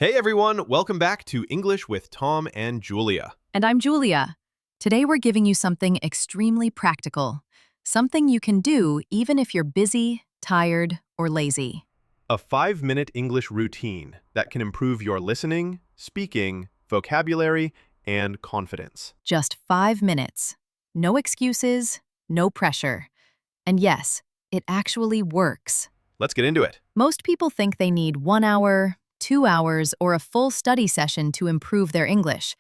Hey everyone, welcome back to English with Tom and Julia. And I'm Julia. Today we're giving you something extremely practical. Something you can do even if you're busy, tired, or lazy. A 5-minute English routine that can improve your listening, speaking, vocabulary, and confidence. Just 5 minutes. No excuses, no pressure. And yes, it actually works. Let's get into it. Most people think they need 1 hour, 2 hours, or a full study session to improve their English.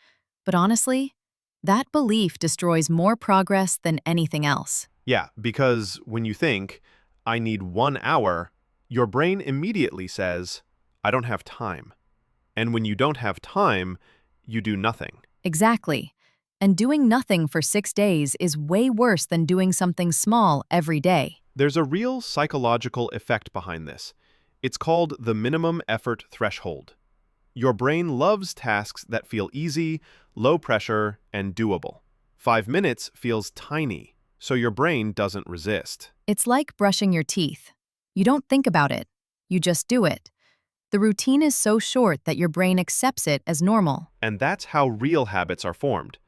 But honestly, that belief destroys more progress than anything else. Yeah, because when you think, I need 1 hour, your brain immediately says, I don't have time. And when you don't have time, you do nothing. Exactly. And doing nothing for 6 days is way worse than doing something small every day. There's a real psychological effect behind this. It's called the minimum effort threshold. Your brain loves tasks that feel easy, low pressure, and doable. 5 minutes feels tiny, so your brain doesn't resist. It's like brushing your teeth. You don't think about it. You just do it. The routine is so short that your brain accepts it as normal. And that's how real habits are formed.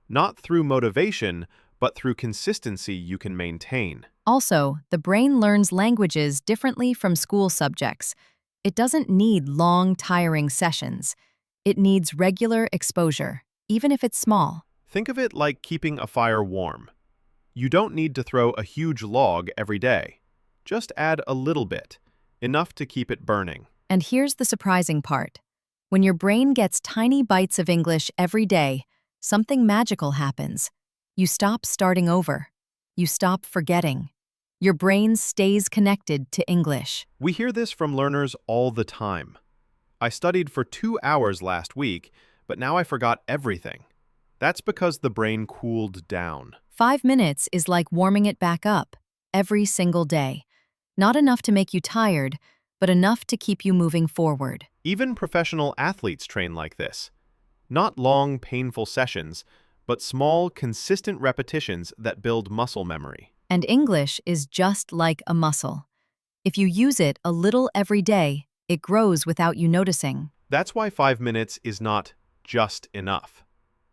Not through motivation, but through consistency you can maintain. Also, the brain learns languages differently from school subjects. It doesn't need long, tiring sessions. It needs regular exposure, even if it's small. Think of it like keeping a fire warm. You don't need to throw a huge log every day. Just add a little bit, enough to keep it burning. And here's the surprising part. When your brain gets tiny bites of English every day, something magical happens. You stop starting over. You stop forgetting. Your brain stays connected to English. We hear this from learners all the time. I studied for 2 hours last week, but now I forgot everything. That's because the brain cooled down. 5 minutes is like warming it back up every single day. Not enough to make you tired, but enough to keep you moving forward. Even professional athletes train like this. Not long, painful sessions, but small, consistent repetitions that build muscle memory. And English is just like a muscle. If you use it a little every day, it grows without you noticing. That's why 5 minutes is not just enough.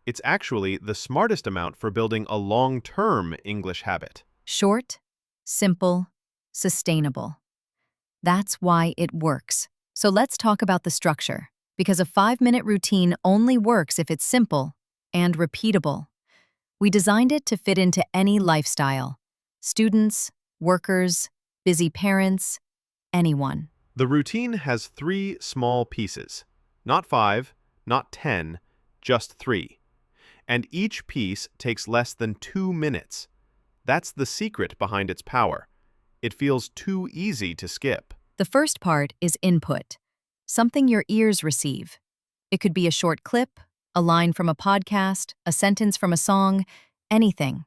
It's actually the smartest amount for building a long-term English habit. Short, simple, sustainable. That's why it works. So let's talk about the structure, because a 5-minute routine only works if it's simple and repeatable. We designed it to fit into any lifestyle. Students, workers, busy parents, anyone. The routine has 3 small pieces. Not 5, not 10, just 3. And each piece takes less than 2 minutes. That's the secret behind its power. It feels too easy to skip. The first part is input, something your ears receive. It could be a short clip, a line from a podcast, a sentence from a song, anything.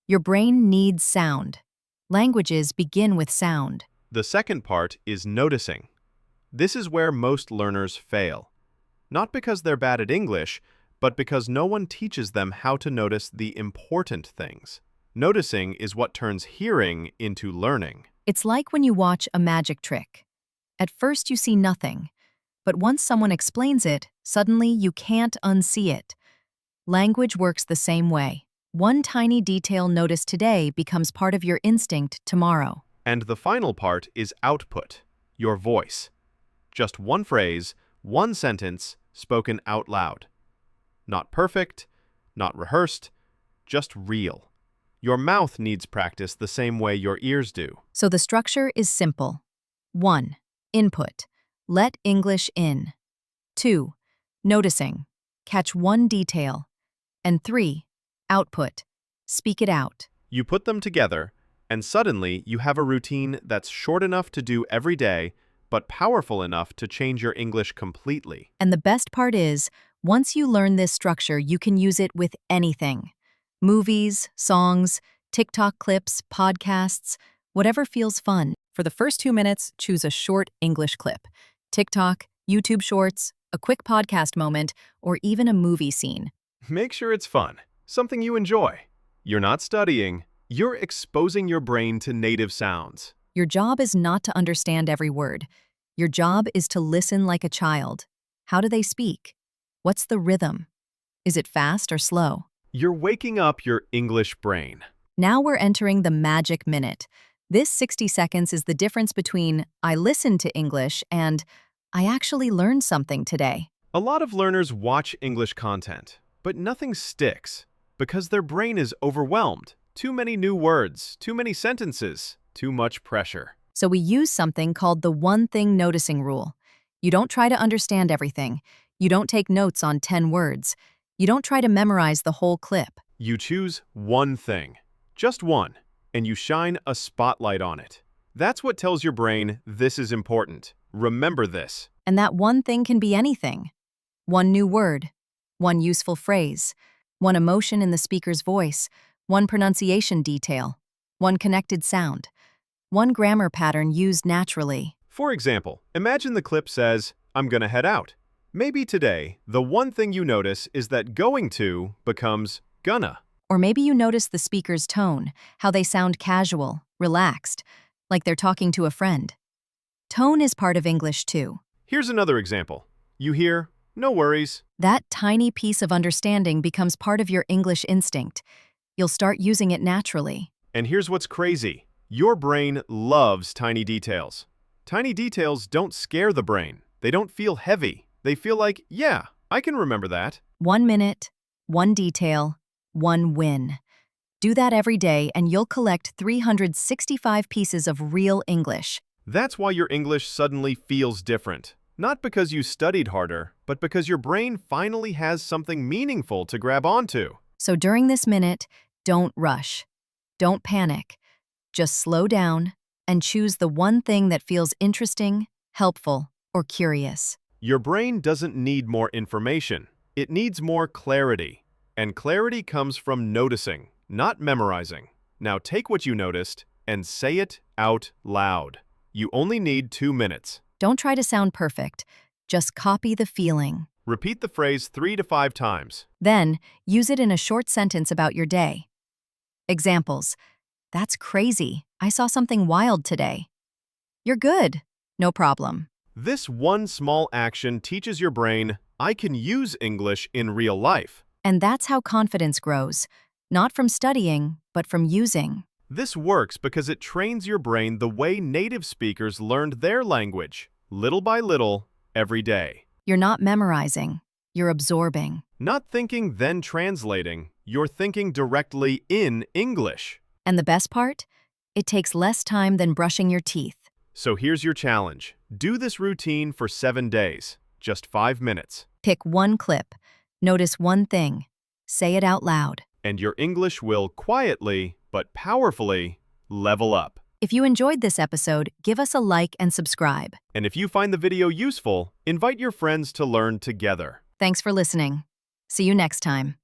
Your brain needs sound. Languages begin with sound. The second part is noticing. This is where most learners fail. Not because they're bad at English, but because no one teaches them how to notice the important things. Noticing is what turns hearing into learning. It's like when you watch a magic trick. At first you see nothing, but once someone explains it, suddenly you can't unsee it. Language works the same way. One tiny detail noticed today becomes part of your instinct tomorrow. And the final part is output, your voice. Just one phrase, one sentence, spoken out loud. Not perfect, not rehearsed, just real. Your mouth needs practice the same way your ears do. So the structure is simple. 1. Input. Let English in. 2. Noticing. Catch one detail. And 3. Output. Speak it out. You put them together, and suddenly you have a routine that's short enough to do every day, but powerful enough to change your English completely. And the best part is, once you learn this structure, you can use it with anything. Movies, songs, TikTok clips, podcasts, whatever feels fun. For the first 2 minutes, choose a short English clip. TikTok, YouTube Shorts, a quick podcast moment, or even a movie scene. Make sure it's fun, something you enjoy. You're not studying, you're exposing your brain to native sounds. Your job is not to understand every word. Your job is to listen like a child. How do they speak? What's the rhythm? Is it fast or slow? You're waking up your English brain. Now we're entering the magic minute. This 60 seconds is the difference between I listened to English and I actually learned something today. A lot of learners watch English content, but nothing sticks because their brain is overwhelmed. Too many new words, too many sentences, too much pressure. So we use something called the one thing noticing rule. You don't try to understand everything. You don't take notes on 10 words. You don't try to memorize the whole clip. You choose one thing, just one, and you shine a spotlight on it. That's what tells your brain this is important. Remember this. And that one thing can be anything. One new word, one useful phrase, one emotion in the speaker's voice, one pronunciation detail, one connected sound, one grammar pattern used naturally. For example, imagine the clip says, I'm gonna head out. Maybe today, the one thing you notice is that going to becomes gonna. Or maybe you notice the speaker's tone, how they sound casual, relaxed, like they're talking to a friend. Tone is part of English too. Here's another example. You hear, no worries. That tiny piece of understanding becomes part of your English instinct. You'll start using it naturally. And here's what's crazy. Your brain loves tiny details. Tiny details don't scare the brain. They don't feel heavy. They feel like, yeah, I can remember that. 1 minute, one detail, one win. Do that every day and you'll collect 365 pieces of real English. That's why your English suddenly feels different. Not because you studied harder, but because your brain finally has something meaningful to grab onto. So during this minute, don't rush. Don't panic. Just slow down and choose the one thing that feels interesting, helpful, or curious. Your brain doesn't need more information. It needs more clarity. And clarity comes from noticing, not memorizing. Now take what you noticed and say it out loud. You only need 2 minutes. Don't try to sound perfect. Just copy the feeling. Repeat the phrase 3 to 5 times. Then, use it in a short sentence about your day. Examples. That's crazy. I saw something wild today. You're good. No problem. This one small action teaches your brain, I can use English in real life. And that's how confidence grows. Not from studying, but from using. This works because it trains your brain the way native speakers learned their language, little by little, every day. You're not memorizing. You're absorbing. Not thinking then translating, you're thinking directly in English. And the best part? It takes less time than brushing your teeth. So here's your challenge. Do this routine for 7 days, just 5 minutes. Pick one clip. Notice one thing. Say it out loud. And your English will quietly, but powerfully, level up. If you enjoyed this episode, give us a like and subscribe. And if you find the video useful, invite your friends to learn together. Thanks for listening. See you next time.